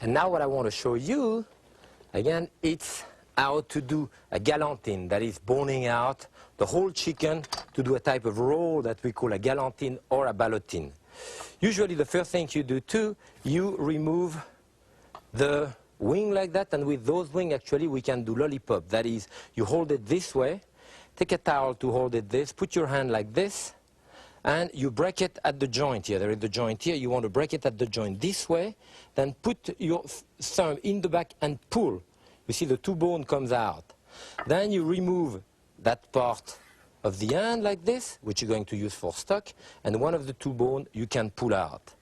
And now what I want to show you, again, it's how to do a galantine, that is boning out the whole chicken to do a type of roll that we call a galantine or a ballotine. Usually the first thing you do too, you remove the wing like that, and with those wings actually we can do lollipop. That is, you hold it this way, take a towel to hold it this, put your hand like this, and you break it at the joint here. There is the joint here, you want to break it at the joint this way, then put your thumb in the back and pull. You see the two bone comes out. Then you remove that part of the hand like this, which you're going to use for stock, and one of the two bone you can pull out,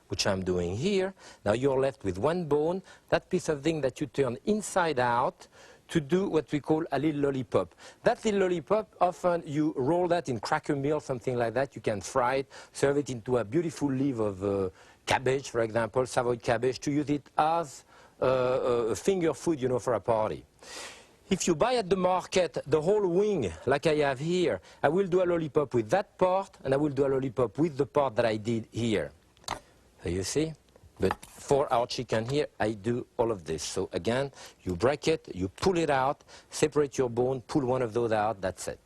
which I'm doing here. Now you're left with one bone, that piece of thing that you turn inside out to do what we call a little lollipop. That little lollipop, often you roll that in cracker meal, something like that. You can fry it, serve it into a beautiful leaf of cabbage, for example, Savoy cabbage, to use it as finger food, you know, for a party. If you buy at the market the whole wing, like I have here, I will do a lollipop with that part, and I will do a lollipop with the part that I did here. So you see? But for our chicken here, I do all of this. So again, you break it, you pull it out, separate your bone, pull one of those out, that's it.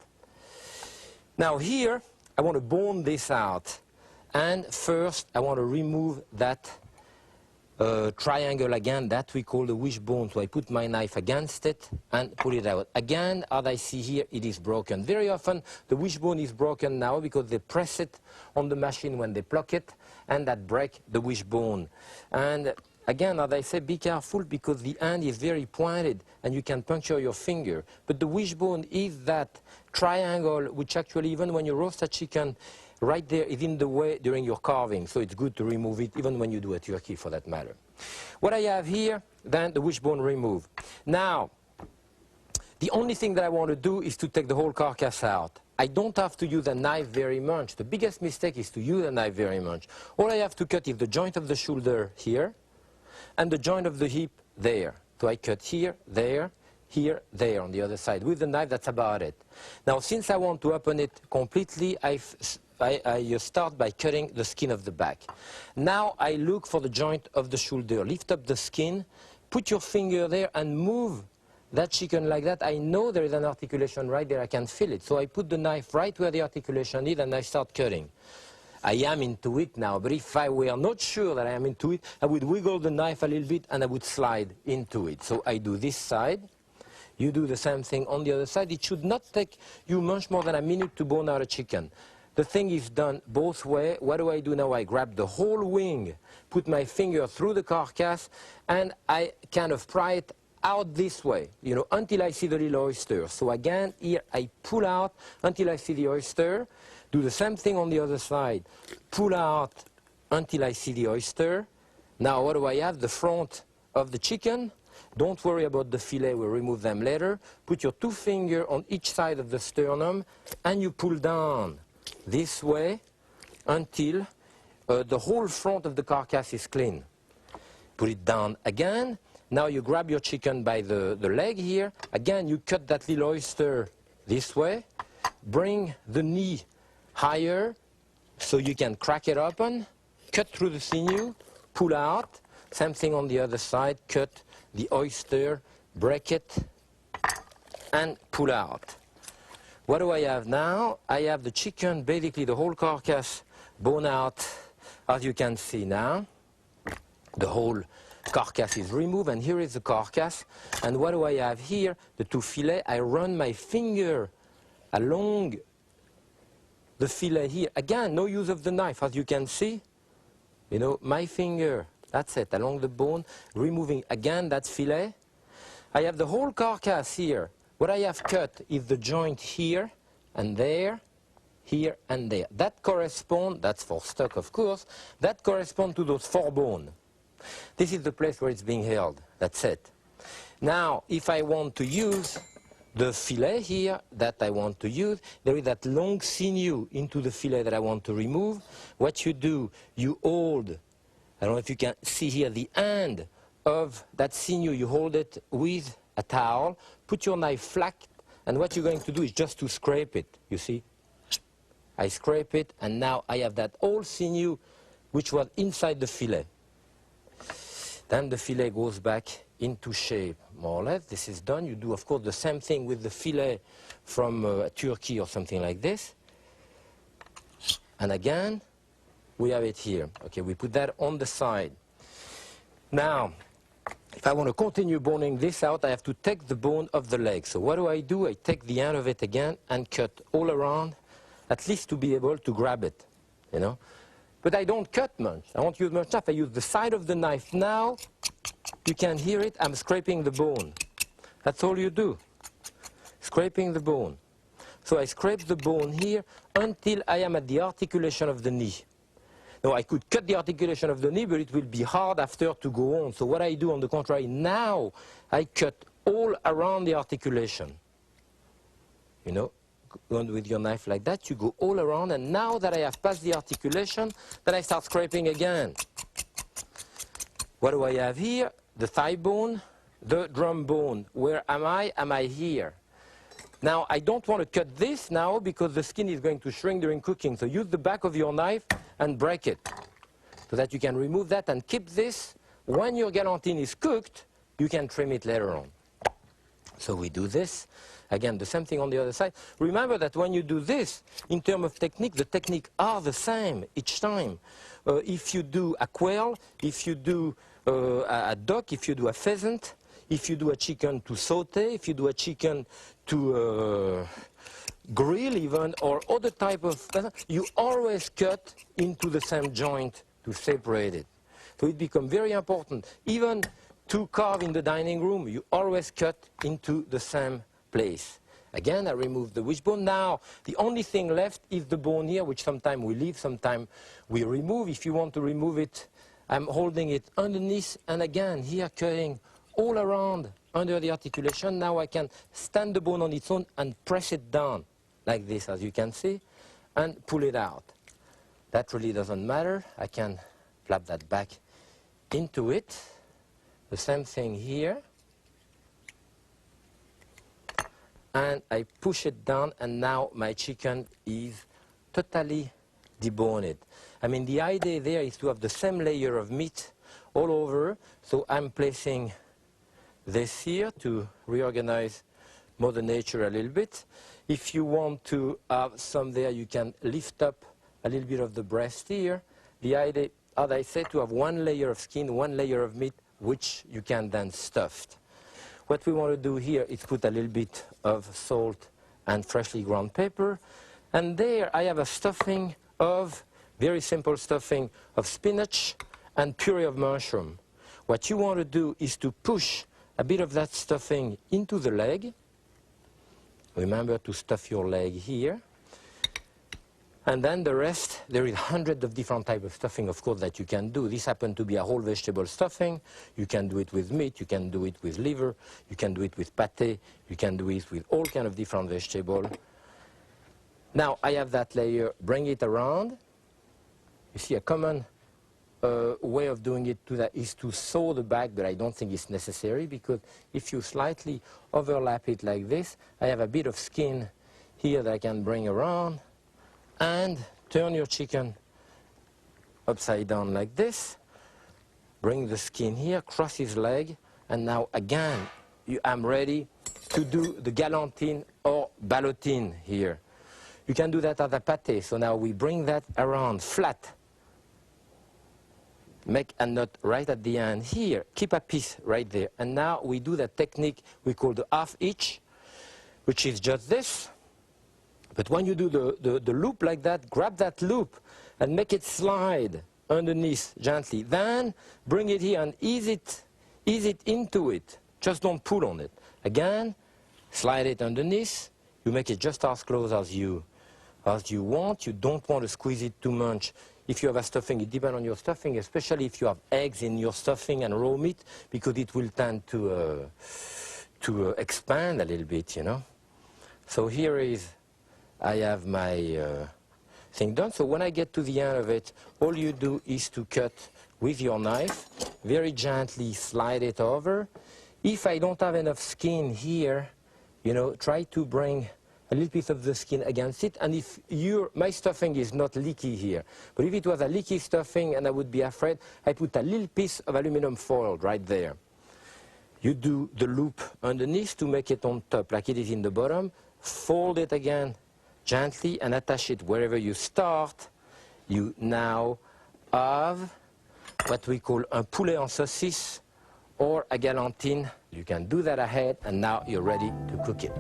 Now here, I want to bone this out. And first, I want to remove that triangle again, that we call the wishbone. So I put my knife against it and pull it out. Again, as I see here, it is broken. Very often, the wishbone is broken now because they press it on the machine when they pluck it, and that break the wishbone. And again, as I say, be careful because the end is very pointed and you can puncture your finger. But the wishbone is that triangle which actually, even when you roast a chicken, right there is in the way during your carving. So it's good to remove it, even when you do a turkey for that matter. What I have here, then the wishbone removed. Now, the only thing that I want to do is to take the whole carcass out. I don't have to use a knife very much. The biggest mistake is to use a knife very much. All I have to cut is the joint of the shoulder here and the joint of the hip there. So I cut here, there on the other side. With the knife, that's about it. Now, since I want to open it completely, I start by cutting the skin of the back. Now I look for the joint of the shoulder. Lift up the skin, put your finger there and move that chicken like that. I know there is an articulation right there, I can feel it. So I put the knife right where the articulation is and I start cutting. I am into it now, but if I were not sure that I am into it, I would wiggle the knife a little bit and I would slide into it. So I do this side. You do the same thing on the other side. It should not take you much more than a minute to bone out a chicken. The thing is done both ways. What do I do now? I grab the whole wing, put my finger through the carcass, and I kind of pry it out this way, you know, until I see the little oyster. So again, here I pull out until I see the oyster. Do the same thing on the other side. Pull out until I see the oyster. Now what do I have? The front of the chicken. Don't worry about the fillet, we'll remove them later. Put your two fingers on each side of the sternum and you pull down this way until the whole front of the carcass is clean. Put it down again. Now you grab your chicken by the leg here. Again, you cut that little oyster this way. Bring the knee higher so you can crack it open. Cut through the sinew, pull out. Same thing on the other side. Cut the oyster, break it, and pull out. What do I have now? I have the chicken, basically the whole carcass, bone out, as you can see now. The whole carcass is removed, and here is the carcass. And what do I have here? The two fillet. I run my finger along the fillet here. Again, no use of the knife, as you can see. You know, my finger, that's it, along the bone, removing again that fillet. I have the whole carcass here. What I have cut is the joint here and there, here and there. That corresponds, that's for stock of course, that corresponds to those 4 bones. This is the place where it's being held, that's it. Now, if I want to use the fillet here that I want to use, there is that long sinew into the fillet that I want to remove. What you do, you hold, I don't know if you can see here, the end of that sinew, you hold it with a towel, put your knife flat, and what you're going to do is just to scrape it, you see. I scrape it, and now I have that old sinew which was inside the fillet. Then the fillet goes back into shape, more or less. This is done. You do, of course, the same thing with the fillet from Turkey or something like this. And again, we have it here. Okay, we put that on the side. Now, if I want to continue boning this out, I have to take the bone of the leg. So what do? I take the end of it again and cut all around, at least to be able to grab it, you know. But I don't cut much. I won't use much knife. I use the side of the knife. Now, you can hear it. I'm scraping the bone. That's all you do. Scraping the bone. So I scrape the bone here until I am at the articulation of the knee. Now, I could cut the articulation of the knee, but it will be hard after to go on. So what I do, on the contrary, now I cut all around the articulation. You know, going with your knife like that, you go all around, and now that I have passed the articulation, then I start scraping again. What do I have here? The thigh bone, the drum bone. Where am I? Am I here? Now, I don't want to cut this now because the skin is going to shrink during cooking. So use the back of your knife and break it so that you can remove that and keep this. When your galantine is cooked, you can trim it later on. So we do this. Again, the same thing on the other side. Remember that when you do this, in terms of technique, the techniques are the same each time. If you do a quail, if you do a duck, if you do a pheasant, if you do a chicken to saute, if you do a chicken to grill even, or other type of, you always cut into the same joint to separate it. So it becomes very important. Even to carve in the dining room, you always cut into the same place. Again, I remove the wishbone. Now, the only thing left is the bone here, which sometimes we leave, sometimes we remove. If you want to remove it, I'm holding it underneath, and again, here cutting all around under the articulation. Now I can stand the bone on its own and press it down like this, as you can see, and pull it out. That really doesn't matter. I can flap that back into it. The same thing here. And I push it down, and now my chicken is totally deboned. I mean, the idea there is to have the same layer of meat all over. So I'm placing this here to reorganize Mother Nature a little bit. If you want to have some there, you can lift up a little bit of the breast here. The idea, as I said, to have one layer of skin, one layer of meat, which you can then stuff. What we want to do here is put a little bit of salt and freshly ground pepper. And there I have a stuffing of, very simple stuffing of spinach and puree of mushroom. What you want to do is to push a bit of that stuffing into the leg. Remember to stuff your leg here. And then the rest, there is hundreds of different types of stuffing, of course, that you can do. This happens to be a whole vegetable stuffing. You can do it with meat, you can do it with liver, you can do it with pate, you can do it with all kinds of different vegetables. Now, I have that layer, bring it around. You see, a common way of doing it to that is to sew the back, but I don't think it's necessary, because if you slightly overlap it like this, I have a bit of skin here that I can bring around and turn your chicken upside down like this. Bring the skin here, cross his leg, and now again, I'm ready to do the galantine or ballotine here. You can do that at a pate, so now we bring that around flat. Make a knot right at the end here. Keep a piece right there. And now we do that technique we call the half hitch, which is just this. But when you do the loop like that, grab that loop and make it slide underneath gently. Then bring it here and ease it into it. Just don't pull on it. Again, slide it underneath. You make it just as close as you want. You don't want to squeeze it too much. If you have a stuffing, it depends on your stuffing, especially if you have eggs in your stuffing and raw meat, because it will tend to expand a little bit, you know. So here is, I have my thing done. So when I get to the end of it, all you do is to cut with your knife, very gently slide it over. If I don't have enough skin here, you know, try to bring a little piece of the skin against it. And if my stuffing is not leaky here, but if it was a leaky stuffing and I would be afraid, I put a little piece of aluminum foil right there. You do the loop underneath to make it on top like it is in the bottom. Fold it again gently and attach it wherever you start. You now have what we call un poulet en saucisse or a galantine. You can do that ahead and now you're ready to cook it.